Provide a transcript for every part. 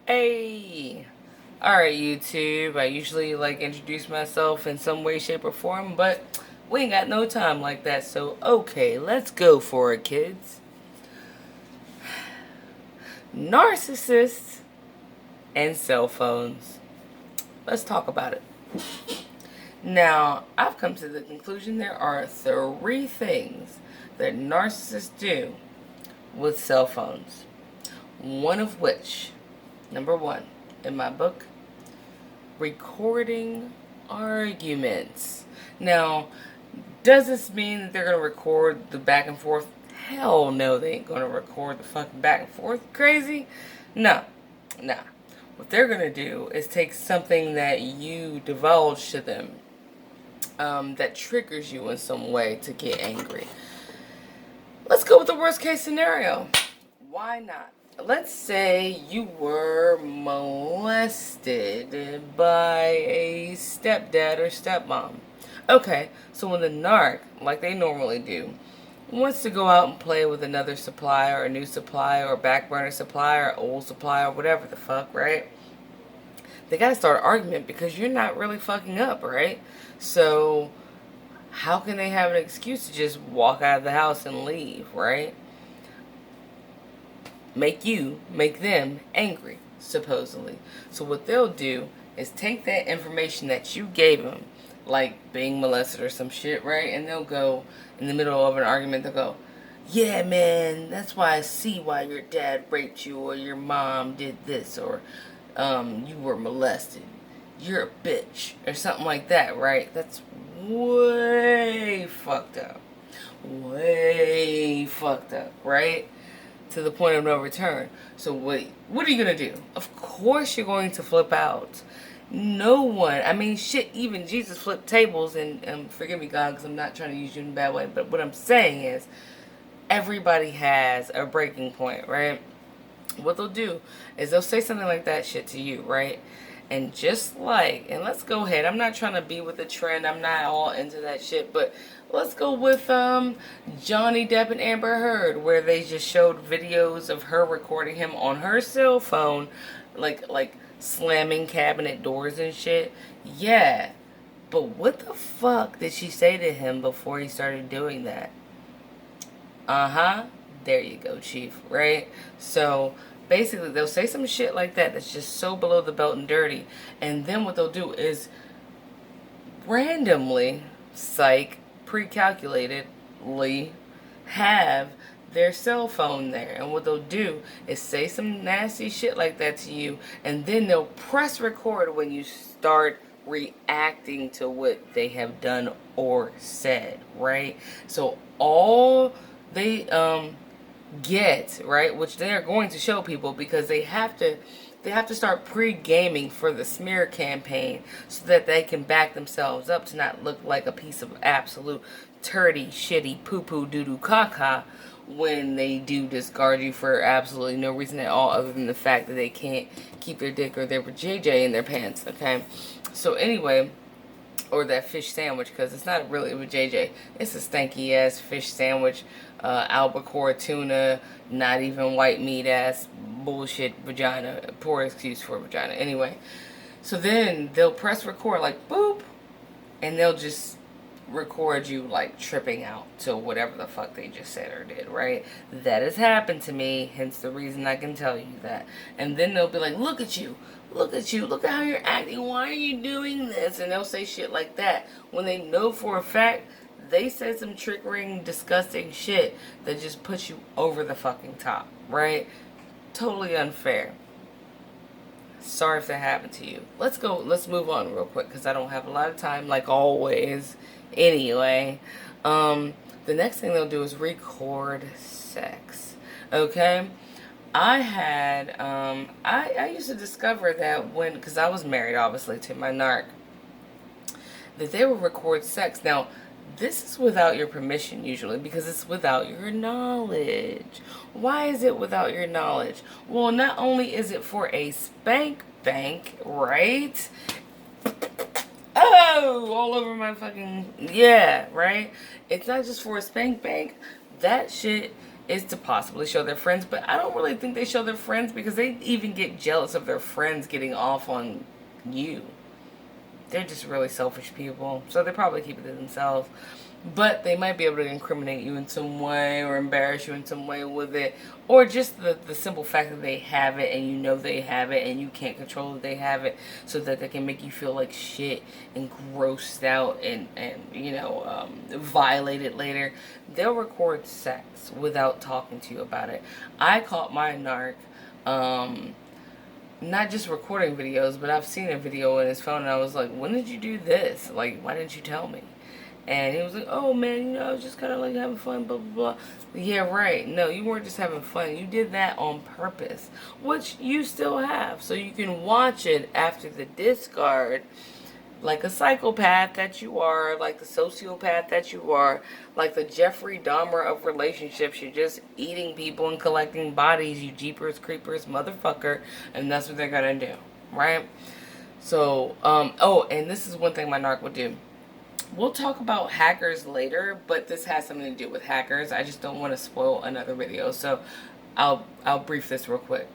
Hey! Alright, YouTube. I usually introduce myself in some way, shape, or form, but we ain't got no time like that, so okay, let's go for it, kids. Narcissists and cell phones. Let's talk about it. Now, I've come to the conclusion there are three things that narcissists do with cell phones. One of which, number one, in my book, recording arguments. Now, does this mean that they're going to record the back and forth? Hell no, they ain't going to record the fucking back and forth. Crazy? No. Nah. What they're going to do is take something that you divulge to them that triggers you in some way to get angry. Let's go with the worst case scenario. Why not? Let's say you were molested by a stepdad or stepmom. Okay, so when the narc, like they normally do, wants to go out and play with another supplier or a new supplier or back burner supplier or old supplier or whatever the fuck, right? They gotta start an argument because you're not really fucking up, right? So how can they have an excuse to just walk out of the house and leave, right? Make them angry, supposedly. So what they'll do is take that information that you gave them, like being molested or some shit, right? And they'll go, in the middle of an argument, they'll go, yeah, man, that's why I see why your dad raped you, or your mom did this, or you were molested. You're a bitch, or something like that, right? That's way fucked up. Way fucked up, right? To the point of no return. So what are you gonna do? Of course you're going to flip out. No one, I mean, shit, even Jesus flipped tables, and forgive me, God, because I'm not trying to use you in a bad way, but what I'm saying is everybody has a breaking point, right? What they'll do is they'll say something like that shit to you, right? And let's go ahead. I'm not trying to be with the trend. I'm not all into that shit, but let's go with Johnny Depp and Amber Heard, where they just showed videos of her recording him on her cell phone, like slamming cabinet doors and shit. Yeah, but what the fuck did she say to him before he started doing that? Uh-huh. There you go, Chief, right? So basically they'll say some shit like that that's just so below the belt and dirty. And then what they'll do is randomly, pre-calculatedly have their cell phone there. And what they'll do is say some nasty shit like that to you, and then they'll press record when you start reacting to what they have done or said, right? So all they get, right, which they are going to show people, because they have to start pre-gaming for the smear campaign so that they can back themselves up to not look like a piece of absolute turdy, shitty, poo-poo, doo-doo, caca when they do discard you for absolutely no reason at all other than the fact that they can't keep their dick or their JJ in their pants, okay? So anyway, or that fish sandwich, because it's not really with JJ. It's a stanky ass fish sandwich, albacore tuna, not even white meat ass bullshit vagina. Poor excuse for vagina. Anyway, so then they'll press record like boop, and they'll just record you like tripping out to whatever the fuck they just said or did, right? That has happened to me, hence the reason I can tell you that. And then they'll be like, look at you, look at you, look at how you're acting, why are you doing this? And they'll say shit like that when they know for a fact they said some triggering, disgusting shit that just puts you over the fucking top, right? Totally unfair. Sorry if that happened to you. Let's move on real quick because I don't have a lot of time, like always. Anyway, the next thing they'll do is record sex. Okay? I used to discover that because I was married, obviously, to my narc, that they will record sex. Now, this is without your permission usually because it's without your knowledge. Why is it without your knowledge? Well, not only is it for a spank bank, right? Oh, all over my fucking, yeah, right? It's not just for a spank bank. That shit is to possibly show their friends, but I don't really think they show their friends because they even get jealous of their friends getting off on you. They're just really selfish people, so they probably keep it to themselves. But they might be able to incriminate you in some way or embarrass you in some way with it, or just the simple fact that they have it and you know they have it and you can't control that they have it, so that they can make you feel like shit and grossed out and violated later. They'll record sex without talking to you about it. I caught my narc not just recording videos, but I've seen a video in his phone and I was like, when did you do this? Like, why didn't you tell me? And he was like, oh man, I was just kind of like having fun, blah, blah, blah. Yeah, right. No, you weren't just having fun. You did that on purpose, which you still have. So you can watch it after the discard, like a psychopath that you are, like the sociopath that you are, like the Jeffrey Dahmer of relationships. You're just eating people and collecting bodies, you jeepers creepers motherfucker, and that's what they're gonna do, right? So, oh, and this is one thing my narc would do. We'll talk about hackers later, but this has something to do with hackers. I just don't want to spoil another video, so I'll brief this real quick.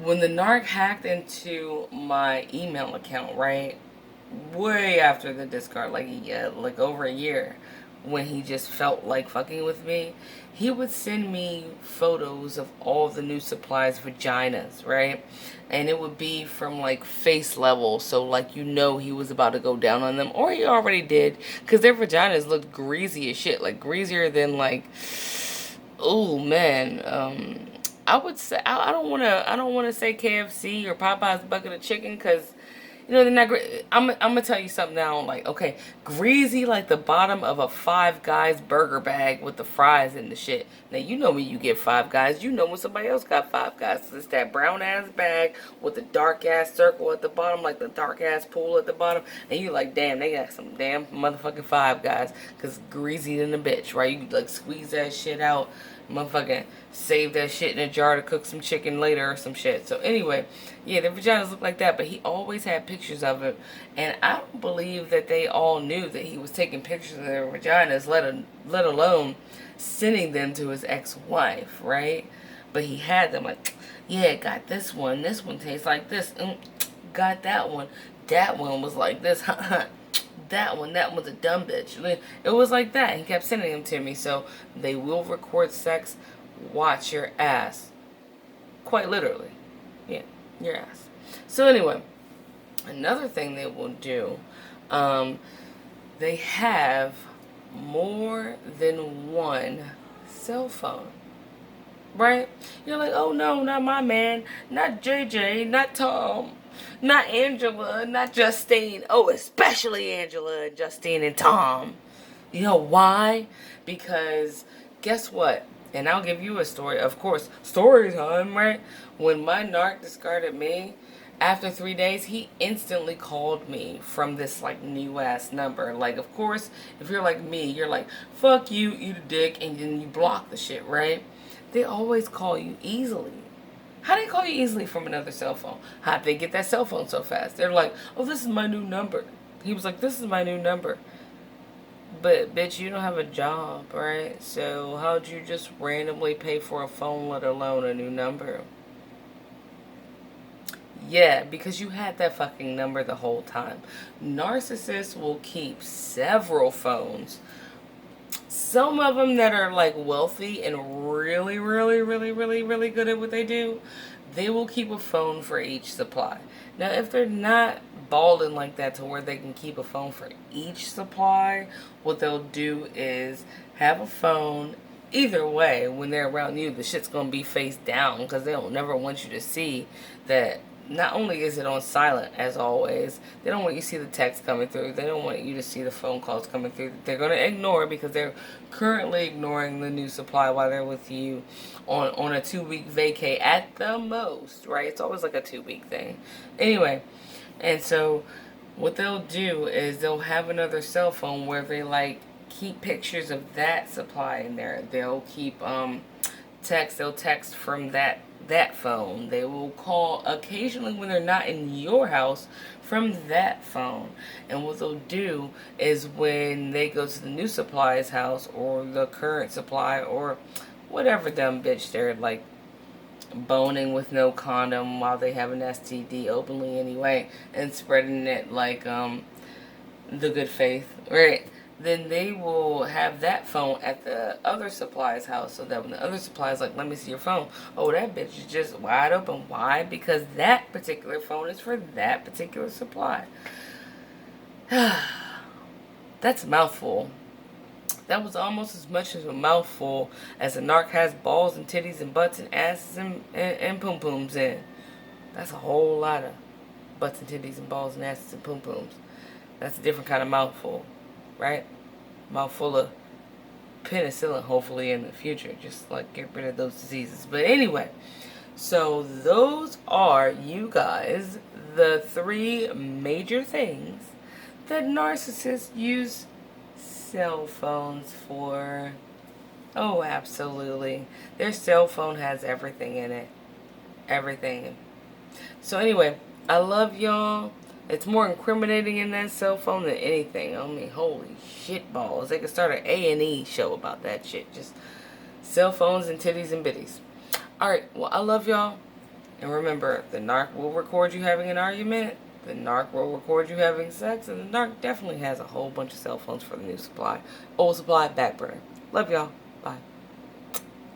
When the narc hacked into my email account, right, way after the discard, like over a year, when he just felt like fucking with me, he would send me photos of all the new supplies vaginas, right? And it would be from like face level, so like he was about to go down on them, or he already did, because their vaginas looked greasy as shit, like greasier than like, oh man, I would say I don't want to say KFC or Popeye's bucket of chicken, because they're not great. I'm gonna tell you something now. Like, okay, greasy like the bottom of a Five Guys burger bag with the fries and the shit. Now you know when you get Five Guys, you know when somebody else got Five Guys. It's that brown ass bag with the dark ass circle at the bottom, like the dark ass pool at the bottom, and you like, damn, they got some damn motherfucking Five Guys, cause greasy than a bitch, right? You like squeeze that shit out, motherfucking save that shit in a jar to cook some chicken later or some shit. So anyway, yeah, their vaginas look like that, but he always had pictures of it, and I don't believe that they all knew that he was taking pictures of their vaginas, let alone sending them to his ex-wife, right? But he had them like, yeah, got this one tastes like this, got that one was like this, that one's a dumb bitch. It was like that. He kept sending them to me. So they will record sex. Watch your ass. Quite literally. Yeah, your ass. So anyway, another thing they will do, they have more than one cell phone. Right? You're like, oh no, not my man, not JJ, not Tom, not Angela, not Justine. Oh, especially Angela and Justine and Tom. You know why? Because guess what? And I'll give you a story. Of course, story time, right? When my narc discarded me, after 3 days, he instantly called me from this like new ass number. Like, of course, if you're like me, you're like, fuck you, eat a dick, and then you block the shit, right? They always call you easily. How do they call you easily from another cell phone? How did they get that cell phone so fast? They're like, oh, this is my new number. He was like, this is my new number. But, bitch, you don't have a job, right? So how'd you just randomly pay for a phone, let alone a new number? Yeah, because you had that fucking number the whole time. Narcissists will keep several phones. Some of them that are like wealthy and really, really, really, really, really good at what they do, they will keep a phone for each supply. Now, if they're not balling like that to where they can keep a phone for each supply, what they'll do is have a phone. Either way, when they're around you, the shit's gonna be face down, because they don't never want you to see that. Not only is it on silent, as always, they don't want you to see the text coming through. They don't want you to see the phone calls coming through. They're going to ignore, because they're currently ignoring the new supply while they're with you on a 2-week vacay at the most, right? It's always like a 2-week thing. Anyway, and so what they'll do is they'll have another cell phone where they like keep pictures of that supply in there. They'll keep they'll text from that that phone. They will call occasionally when they're not in your house from that phone. And what they'll do is when they go to the new supply's house or the current supply or whatever dumb bitch they're like boning with no condom while they have an STD openly anyway and spreading it like the good faith, right? Then they will have that phone at the other supply's house so that when the other supply's like, let me see your phone. Oh, that bitch is just wide open. Why? Because that particular phone is for that particular supply. That's a mouthful. That was almost as much as a mouthful as a narc has balls and titties and butts and asses and poom pooms in. That's a whole lot of butts and titties and balls and asses and poom pooms. That's a different kind of mouthful, right? Mouthful of penicillin, hopefully, in the future. Just like get rid of those diseases. But anyway, so those are, you guys, the 3 major things that narcissists use cell phones for. Oh, absolutely. Their cell phone has everything in it. Everything. So anyway, I love y'all. It's more incriminating in that cell phone than anything. I mean, holy shit balls. They could start an A&E show about that shit. Just cell phones and titties and bitties. Alright, well, I love y'all. And remember, the narc will record you having an argument. The narc will record you having sex. And the narc definitely has a whole bunch of cell phones for the new supply. Old supply, back burner. Love y'all. Bye.